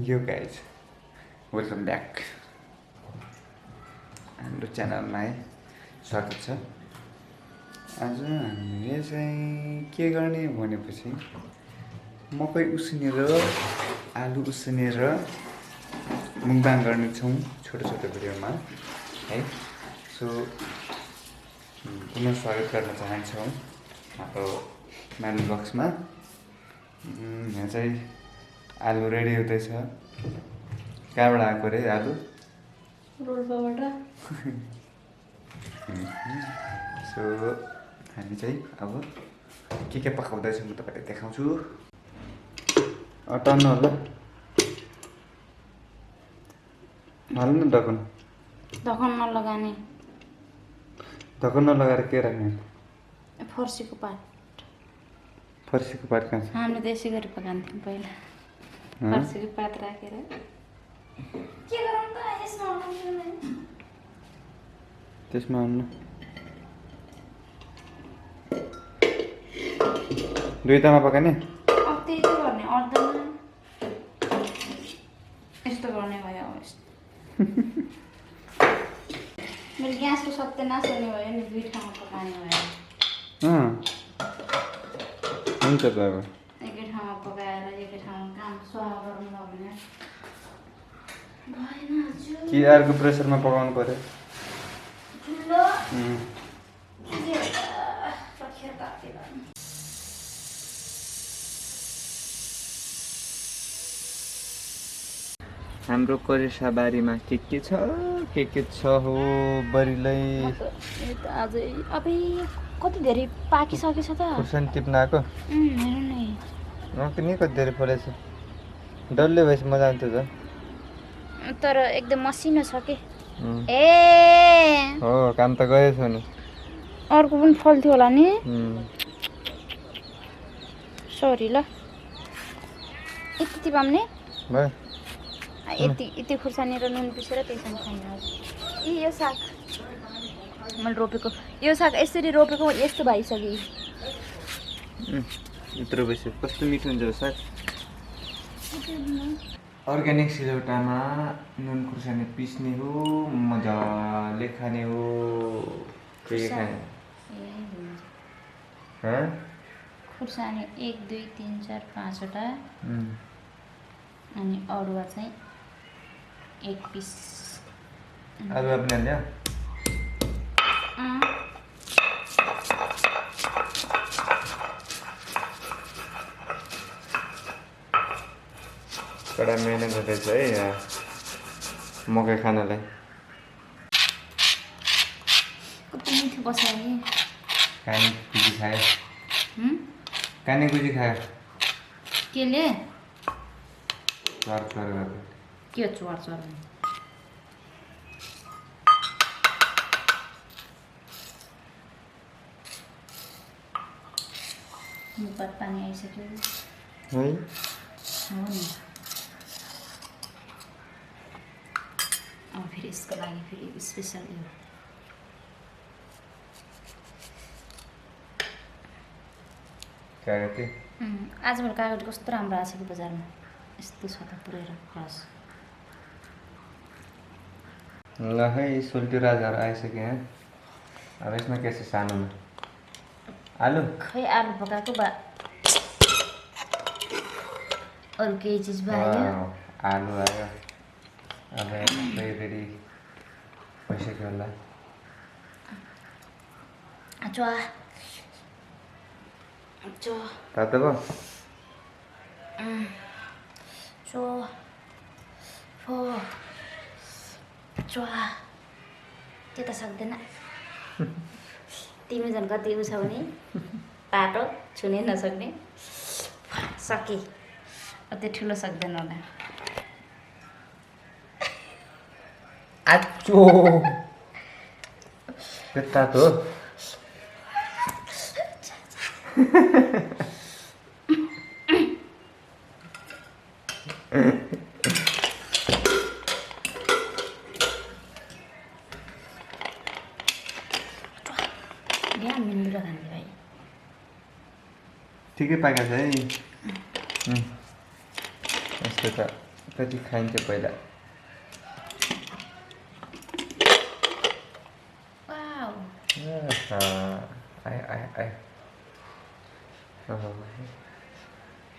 यो guys welcome back हाम्रो च्यानलमा है स्वागत छ। आज हामीले चाहिँ के गर्ने भनेपछि मकै उसिनेर आलु उसिनेर मुकबाङ गर्नेछौँ छोटो छोटो भिडियोमा है। सो पुनः स्वागत गर्न चाहन्छौँ हाम्रो माइल बक्समा। यहाँ चाहिँ आलु रेडी हुँदैछ। कहाँबाट आएको रे आलु? रोल्पाबाट। सो हामी चाहिँ अब के पकाउँदैछ म तपाईँलाई देखाउँछु। टर्नु होला हाल्नु न ढकन। ढकन नलगाने। ढकन नलगाएर के राख्ने? फर्सीको पात। फर्सीको पात कहाँ छ? हामीले त्यसै गरी पकाउँथ्यौँ पहिला। फर्सीको पात राखेर के गरौँ त यसमा त्यसमा हाल्नु। दुईटामा पकाउने? अब त्यही त गर्ने अर्धमा यस्तो गर्ने भयो। अब मेरो ग्यासको सत्यानाश हुने भयो नि, दुई ठाउँमा पकाउने भयो। हुन्छ त अब एकै ठाउँमा पकाएर एकै ठाउँमा काम स्वाहा गरौँ ल भने भएन। कि अर्को प्रेसरमा पकाउनु पर्यो? हाम्रो करेसा बारीमा के छ हो बरिलै। अझै अबै कति धेरै पाकिसकेछ त। खुर्सानी टिप्न आएको? हेर्नु नि पनि कति धेरै फलेछ। डल्ले भएपछि मजा आउँथ्यो त। तर एकदम मसिनो छ कि। ए हो काम त गएछ नि। अर्को पनि फल्थ्यो होला नि। सरी ल। यति पाउने भयो। यति खुर्सानी र नुन पिसेर त्यसमा खाने। ए यो साग मैले रोपेको, यो साग यसरी रोपेको यस्तो भइसक्यो। यत्रो बेसी कस्तो मिठो हुन्छ साग। अर्ग्यानिक सिलौटामा नुन खुर्सानी पिस्ने हो, मजाले खाने हो। के खाने? खुर्सानी 1 2 3 4 5 वटा अनि अदुवा चाहिँ 1 पिस। अदुवा पनि हाल्यो? कडा मेहनत हुँदैछ है यहाँ मकै खानलाई। कति मिठो बसायो। काने गुजी खायो? काने गुजी खायो? केले? चर गरेर। के चुवार मुखबाट पानी आइसक्यो है। हो नि। अब फेरि यसको लागि फेरि स्पेसल यो कागती। आजभोलि कागज कस्तो राम्रो आएको छ कि बजारमा। यस्तो छ त पुरेर खस। ल है सोल्टी राजाहरू आइसक्यो यहाँ। अब यसमा के छ सानोमा? आलु? खै आलु पकाएको बा अरू केही चिज भयो। आलु आयो। अब सबै रेडी भइसक्यो होला। चुवा तातो भयो? चुवा त्यो त सक्दैन। तिमी झन् कति उ छ भने पाटो छुनै नसक्ने। सके त्यो ठुलो सक्दैन होला। आचो त्यता त हो। ठिकै पाकेको छ है। यस्तो त कति खाइन्थ्यो पहिला वाउ आयो आयो आयो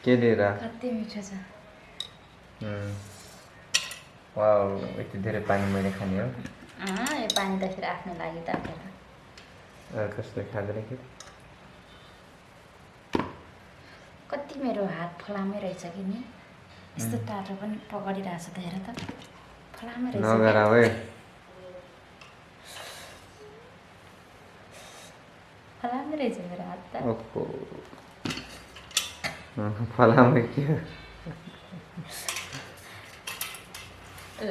के लिएर कति मिठो छ वाउ यति धेरै पानी मैले खाने हो यो पानी त फेरि आफ्नो लागि त कस्तो खाँदैन कि कति मेरो हात फलामै रहेछ कि नि यस्तो टाटो पनि पकडिरहेछ त हेर त फलामै रहेछ नगर है फलामै रहेछ मेरो हात त ओहो फलामै के हो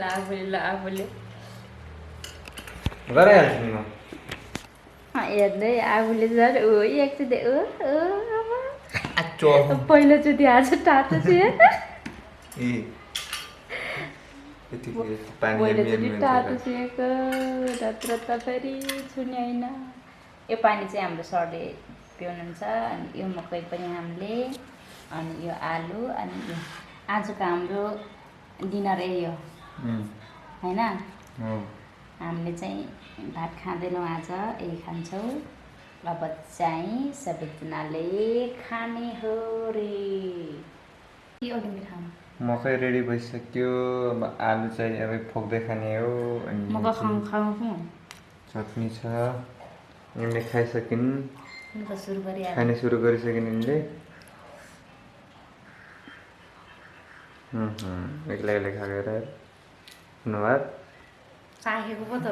आफूले गरिहाल्छु नि म हेर्दै आफूले झन् एकचोटि आचो पहिलोचोटि हाल्छ टाटो चाहिँ पहिलोचोटि टाटो छुएको नत्र त फेरि छुने होइन यो पानी चाहिँ हाम्रो सरले पिउनुहुन्छ अनि यो मकै पनि हामीले अनि यो आलु अनि यो आजको हाम्रो डिनर यो होइन हामीले चाहिँ भात खाँदैनौँ आज यही खान्छौँ अब चाहिँ सबैजनाले खाने हो रे के अघि खानु मकै रेडी भइसक्यो अब आलु चाहिँ अब फोक्दै खाने हो अनि चटनी छ यिनले खाइसकिन् खाने सुरु गरिसकिन् यिनले एक्लै एक्लै खाएर धन्यवाद चाखेको पो त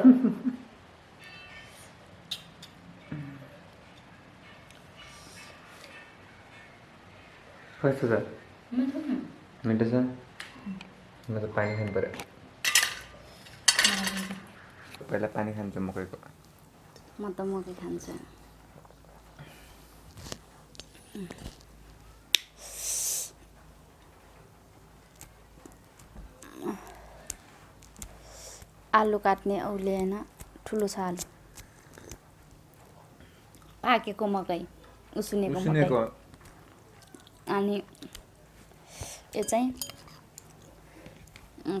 कस्तो छ मिठो छ म त पानी खानु पर्यो पहिला पानी खान्छु मकैको म त मकै खान्छु आलु काट्ने औले होइन ठुलो छ आलु पाकेको मकै उसिनेको मकै अनि यो चाहिँ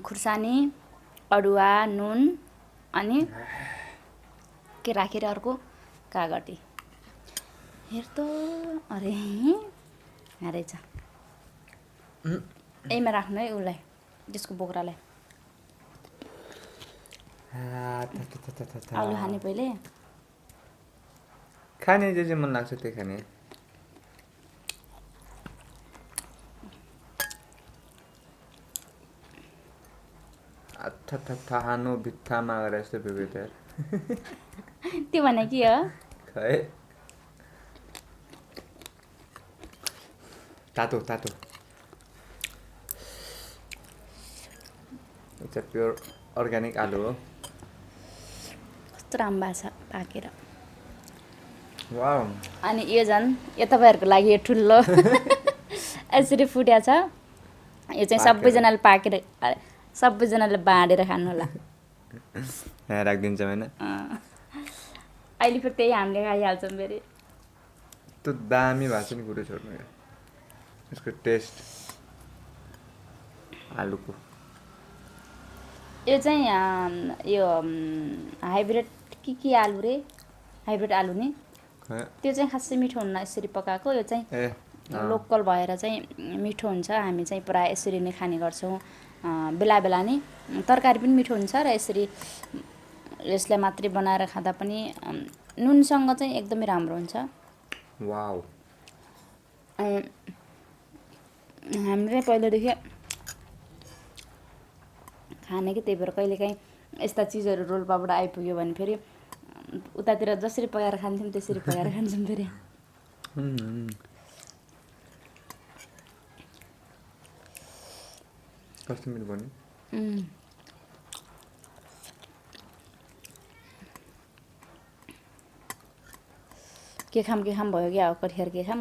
खुर्सानी अदुवा नुन अनि के राखेर अर्को कागती हेर त अरे रहेछ यहीमा राख्नु है उसलाई त्यसको बोक्रालाई आलु खाने पहिले खाने जे मन लाग्छ त्यही खाने थानो भित्तामा गएर यस्तो बेबेत त्यो भने के हो खै तातो तातो यो प्योर अर्ग्यानिक आलु हो कस्तो राम्रो छ पाकेर वाउ अनि यो झन् यो तपाईँहरूको लागि यो ठुलो यसरी फुट्या छ यो चाहिँ सबैजनाले पाकेर सबैजनाले बाँडेर खानु होला राखिदिन्छौँ होइन अहिले फेरि त्यही हामीले खाइहाल्छौँ फेरि त्यो दामी भएको छ नि कुरो छोड्नु यसको टेस्ट आलुको यो चाहिँ यो हाइब्रिड के आलु रे हाइब्रिड आलु नि त्यो चाहिँ खासै मिठो हुन्न यसरी पकाएको यो चाहिँ लोकल भएर चाहिँ मिठो हुन्छ हामी चाहिँ प्रायः यसरी नै खाने गर्छौँ बेला बेला नि तरकारी पनि मिठो हुन्छ र यसरी यसलाई मात्रै बनाएर खाँदा पनि नुनसँग चाहिँ एकदमै राम्रो हुन्छ वाउ हामीले पहिलादेखि खाने कि त्यही भएर कहिलेकाहीँ यस्ता चिजहरू रोल्पाबाट आइपुग्यो भने फेरि उतातिर जसरी पकाएर खान्छौँ त्यसरी पकाएर खान्छौँ फेरि कस्तो मिठो भन्नु के खाम भयो क्या कठियार के खाम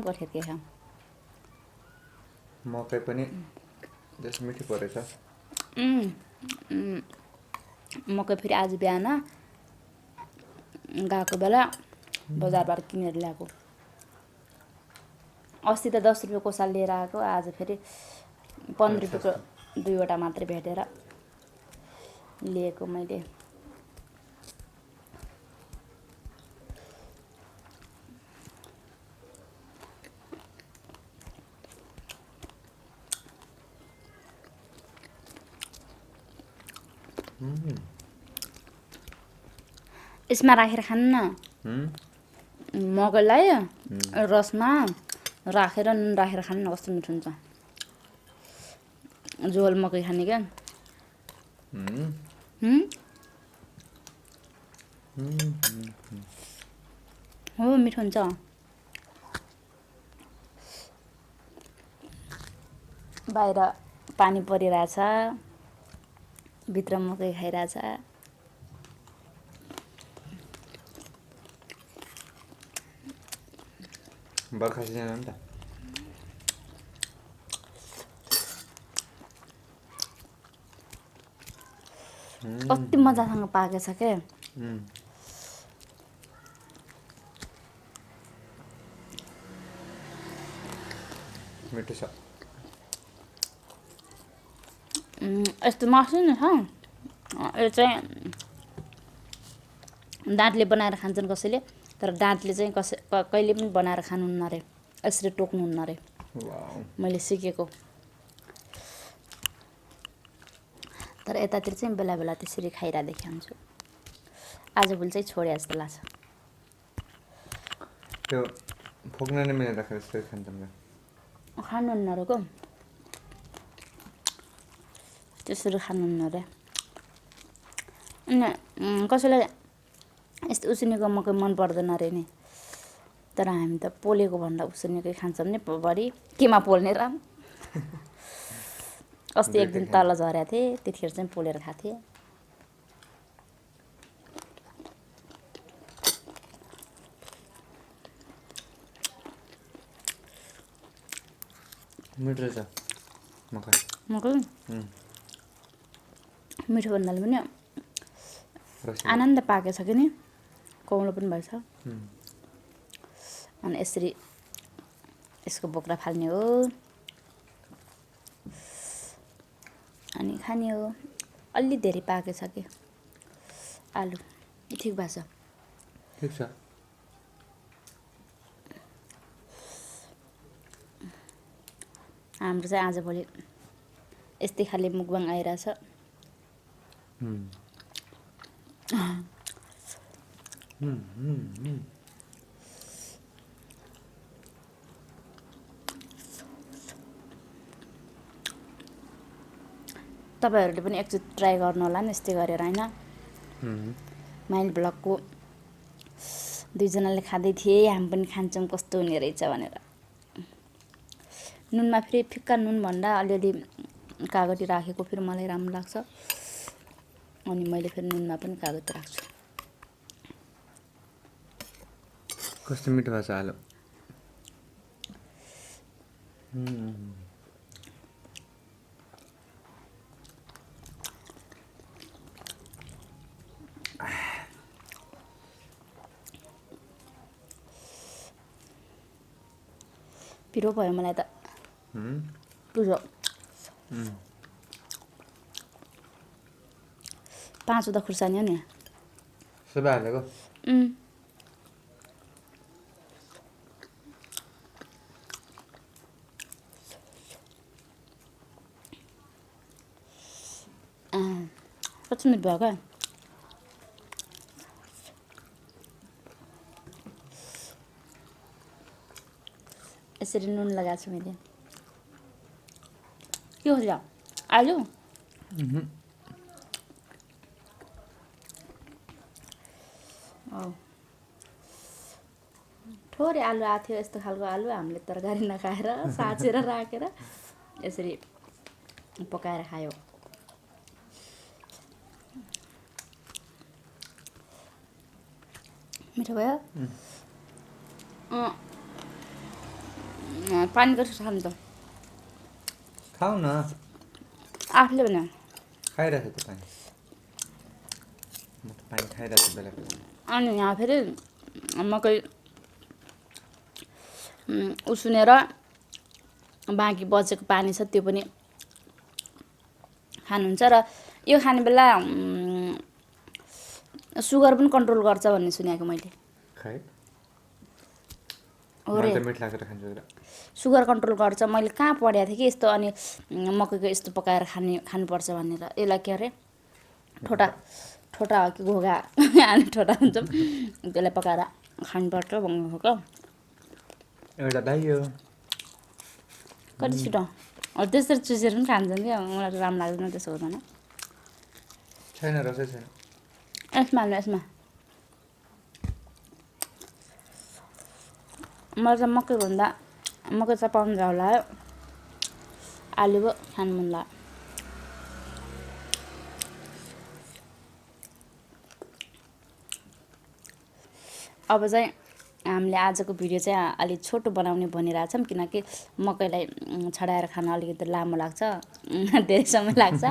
मकै पनि जस मिठो परेछ मकै फेरि आज बिहान गएको बेला बजारबाट किनेर ल्याएको अस्ति त 10 रुपियाँको कोसा लिएर आएको आज फेरि 15 रुपियाँको 2वटा मात्रै भेटेर लिएको मैले। यसमा राखेर खानु न, मकैलाई रसमा राखेर नुन राखेर खानु न, कस्तो मिठो हुन्छ। झोल मकै खाने क्या। हो मिठो हुन्छ। बाहिर पानी परिरहेछ, भित्र मकै खाइरहेछ। बर्खा सिजन हो नि त। कति मजासँग पाकेछ के। मिठो छ। यस्तो मासु नै छ। यो चाहिँ दाँतले बनाएर खान्छन् कसैले, तर दाँतले चाहिँ कहिले पनि बनाएर खानुहुन्न अरे, यसरी टोक्नुहुन्न अरे। मैले सिकेको। तर यतातिर चाहिँ बेला बेला त्यसरी खाइरहेको देखेको हुन्छु। आजभोलि चाहिँ छोडे जस्तो लाग्छ। त्यो फोक्न नै मिलेर राखेर यसरी खान्छन्। खानुहुन्न अरेको, त्यसरी खानुहुन्न अरे। अनि कसैलाई यस्तो उसिनेको मकै मन पर्दैन अरे नि। तर हामी त पोलेको भन्दा उसिनेकै खान्छौँ नि बढी। केमा पोल्ने र। अस्ति एक दिन तल झरेको थिएँ, त्यतिखेर चाहिँ पोलेर खाएको थिएँ। मिठो छ मकै। मिठो भन्नाले पनि आनन्द पाकेछ कि नि, कौलो पनि भएछ। अनि यसरी यसको बोक्रा फाल्ने हो अनि खाने हो। अलि धेरै पाकेछ कि आलु, ठिक भएको छ। ठिक छ। हाम्रो चाहिँ आजभोलि यस्तै खाले मुकबाङ आइरहेछ। तपाईँहरूले पनि एकचोटि ट्राई गर्नु होला नि यस्तै गरेर, होइन। माइल ब्लगको 2जनाले खाँदै थिए, हामी पनि खान्छौँ कस्तो हुने रहेछ भनेर। नुनमा फेरि फिक्का नुन भन्दा अलिअलि कागती राखेको फेरि मलाई राम्रो लाग्छ। अनि मैले फेरि नुनमा पनि कागती राख्छु। कस्तो मिठो भएको छ आलु। पिरो भयो मलाई त। पिरो 5 खुर्सानी हो नि सबै हालेको। कति मिनट भयो क्या। यसरी नुन लगाएको छु मैले। के हो र आलु? थोरै आलु आएको थियो, यस्तो खालको आलु हामीले तरकारी नखाएर साँचेर राखेर यसरी पकाएर खायो। मिठो भयो। पानी कसरी खानु त? खाऊ न। आफूले भने खाइरहेको छु पानी। म त पानी खाइरहेको छु बेला बेला। अनि यहाँ फेरि मकै उसिनेर बाँकी बचेको पानी छ, त्यो पनि खानुहुन्छ र यो खाने बेला सुगर पनि कन्ट्रोल गर्छ भन्ने सुनेको मैले खै हो रे मलाई त मिठ लाग्छ खान्छु र सुगर कन्ट्रोल गर्छ मैले कहाँ पढेको थिएँ कि यस्तो अनि मकैको यस्तो पकाएर खानुपर्छ भनेर यसलाई के अरे ठोटा हो कि घोगा अनि ठोटा हुन्छ त्यसलाई पकाएर खानुपर्छ भन्नुभएको एउटा दाइयो कति छिटो त्यसरी चुसेर पनि खान्छन् क्या मलाई त राम्रो लाग्दैन त्यसो गर्दैन छैन रसै छैन यसमा मलाई चाहिँ मकै चपाउनु झ्याउ लाग्यो आलु पो खानु मन लाग्यो अब चाहिँ हामीले आजको भिडियो चाहिँ अलिक छोटो बनाउने भनिरहेछौँ किनकि मकैलाई छडाएर खान अलिकति लामो लाग्छ धेरै समय लाग्छ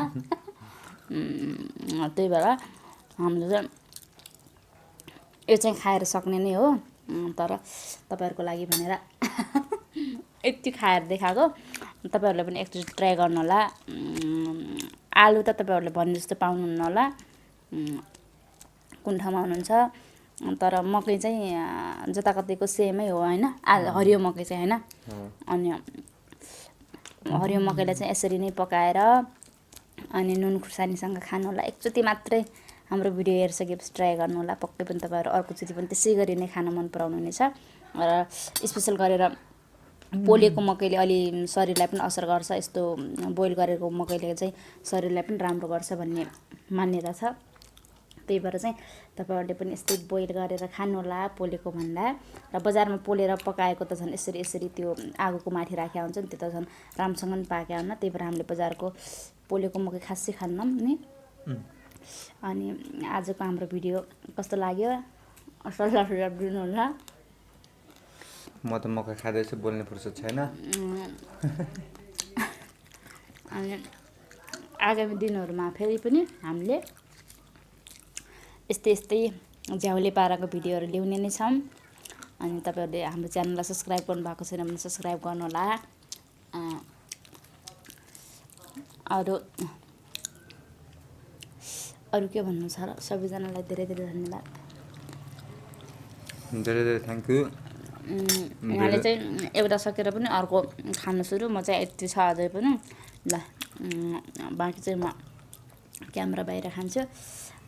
त्यही भएर हामीले चाहिँ यो चाहिँ खाएर सक्ने नै हो तर तपाईँहरूको लागि भनेर यति खाएर देखाएको तपाईँहरूले पनि एकचोटि ट्राई गर्नु होला आलु त तपाईँहरूले भने जस्तो पाउनुहुन्न होला कुन ठाउँमा हुनुहुन्छ तर मकै चाहिँ जताकतैको सेमै हो होइन हरियो मकै चाहिँ होइन अनि हरियो मकैलाई चाहिँ यसरी नै पकाएर अनि नुन खुर्सानीसँग खानु होला एकचोटि मात्रै हाम्रो भिडियो हेरिसकेपछि ट्राई गर्नु होला पक्कै पनि तपाईँहरू अर्कोचोटि पनि त्यसै गरी नै खान मन पराउनु हुनेछ र स्पेसल गरेर पोलेको मकैले अलि शरीरलाई पनि असर गर्छ यस्तो बोइल गरेको मकैले चाहिँ शरीरलाई पनि राम्रो गर्छ भन्ने मान्यता छ त्यही भएर चाहिँ तपाईँहरूले पनि यस्तै बोइल गरेर खानु होला पोलेको भन्दा र बजारमा पोलेर पकाएको त झन् यसरी त्यो आगोको माथि राखेका हुन्छ नि त्यो त झन् राम्रोसँग पनि पाकेका हुन्न त्यही भएर हामीले बजारको पोलेको मकै खासै खान्नौँ नि अनि आजको हाम्रो भिडियो कस्तो लाग्यो सल्लाह सुझाव दिनु होला म त मकै खाँदैछु बोल्ने फुर्सद छैन अनि आगामी दिनहरूमा फेरि पनि हामीले यस्तै झ्याउले पाराको भिडियोहरू ल्याउने नै छौँ अनि तपाईँहरूले हाम्रो च्यानललाई सब्सक्राइब गर्नुभएको छैन भने सब्सक्राइब गर्नुहोला अरू के भन्नु छ र सबैजनालाई धेरै धेरै धन्यवाद धेरै थ्याङ्क यू यहाँले चाहिँ एउटा सकेर पनि अर्को खानु सुरु म चाहिँ यति छ अझै पनि ल बाँकी चाहिँ म क्यामेरा बाहिर खान्छु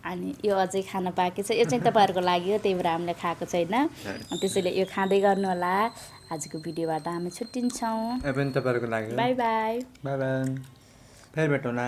अनि यो अझै खान बाँकी छ यो चाहिँ तपाईँहरूको लागि हो त्यही भएर हामीले खाएको छैन त्यसैले यो खाँदै गर्नु होला आजको भिडियोबाट हामी छुट्टिन्छौँ तपाईँहरूको लागि बाई बाई फेरि भेटौँ न